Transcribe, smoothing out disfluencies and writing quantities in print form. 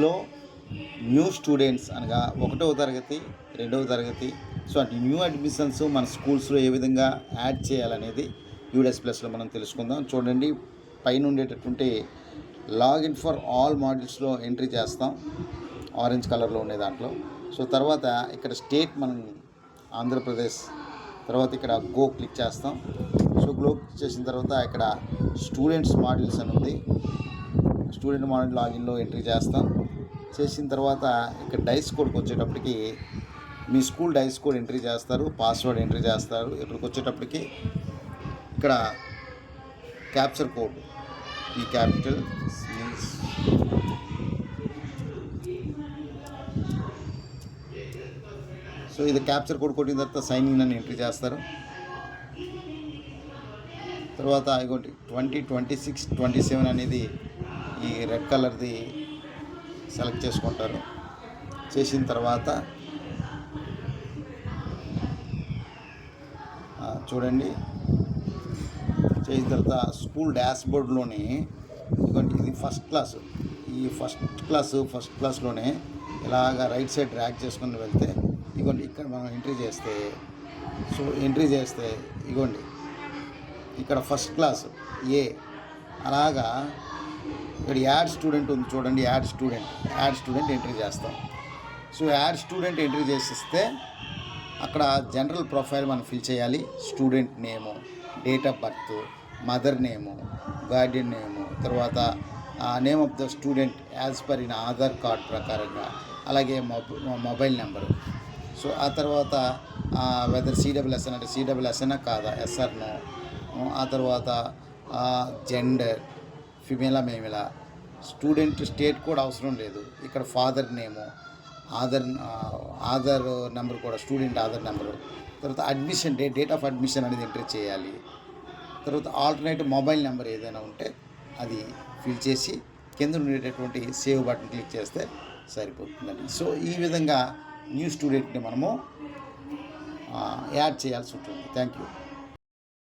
లో new students అనగా ఒకటవ తరగతి, రెండవ తరగతి అంటే న్యూ అడ్మిషన్స్ మన స్కూల్స్‌లో ఏ విధంగా యాడ్ చేయాలనేది యూడీఎస్ ప్లస్‌లో మనం తెలుసుకుందాం. చూడండి, పైన ఉండేటటువంటి లాగిన్ ఫర్ ఆల్ మాడ్యూల్స్‌లో ఎంట్రీ చేస్తాం. ఆరెంజ్ కలర్‌లో ఉండే దాంట్లో. తర్వాత ఇక్కడ స్టేట్ మనం ఆంధ్రప్రదేశ్. తర్వాత ఇక్కడ గో క్లిక్ చేస్తాం. గో క్లిక్ చేసిన తర్వాత ఇక్కడ స్టూడెంట్స్ మాడ్యూల్స్ అని ఉంది. స్టూడెంట్ మాడ్యూల్ లాగిన్లో ఎంట్రీ చేస్తాం. చేసిన తర్వాత ఇక్కడ డైస్ కోడ్కి వచ్చేటప్పటికి మీ స్కూల్ డైస్ కోడ్ ఎంట్రీ చేస్తారు, పాస్వర్డ్ ఎంట్రీ చేస్తారు. ఇక్కడికి వచ్చేటప్పటికి ఇక్కడ క్యాప్చర్ కోడ్ ఈ క్యాపిటల్ ఇది క్యాప్చర్ కోడ్ కొట్టిన తర్వాత సైన్ ఇన్ అని ఎంట్రీ చేస్తారు. తర్వాత ఇగోటి 2026 27 అనేది ఈ రెడ్ కలర్ది సెలెక్ట్ చేసుకుంటారు. చేసిన తర్వాత చూడండి, చేసిన తర్వాత స్కూల్ డాష్ బోర్డ్లోని ఇది ఫస్ట్ క్లాసు. ఈ ఫస్ట్ క్లాస్లోనే ఇలాగ రైట్ సైడ్ డ్రాగ్ చేసుకుని వెళ్తే ఇక్కడ మనం ఎంట్రీ చేస్తే ఇగోండి ఇక్కడ ఫస్ట్ క్లాస్ ఏ. అలాగా ఇక్కడ యాడ్ స్టూడెంట్ ఉంది చూడండి, యాడ్ స్టూడెంట్ ఎంట్రీ చేస్తాం. యాడ్ స్టూడెంట్ ఎంట్రీ చేసిస్తే అక్కడ జనరల్ ప్రొఫైల్ మనం ఫిల్ చేయాలి. Student name, date of birth, mother name, guardian name, తర్వాత name of the student as per in Aadhaar card ప్రకారంగా, అలాగే మొబైల్ నెంబరు. ఆ తర్వాత వెదర్ సిడబ్ల్యూఎస్ఎన్ అంటే సిడబ్ల్యూఎస్ఎన్ కాదా, ఎస్ఆర్ నో. ఆ తర్వాత జెండర్ ఫిమేలా మేమేలా. స్టూడెంట్ స్టేట్ కూడా అవసరం లేదు. ఇక్కడ ఫాదర్ నేము, ఆధార్ నెంబర్ కూడా, స్టూడెంట్ ఆధార్ నెంబరు. తర్వాత అడ్మిషన్ డేట్ ఆఫ్ అడ్మిషన్ అనేది ఎంటర్ చేయాలి. తర్వాత ఆల్టర్నేటివ్ మొబైల్ నెంబర్ ఏదైనా ఉంటే అది ఫిల్ చేసి కింద ఉండేటటువంటి సేవ్ బటన్ క్లిక్ చేస్తే సరిపోతుందండి. ఈ విధంగా న్యూ స్టూడెంట్ని మనము యాడ్ చేయాల్సి ఉంటుంది. Thank you.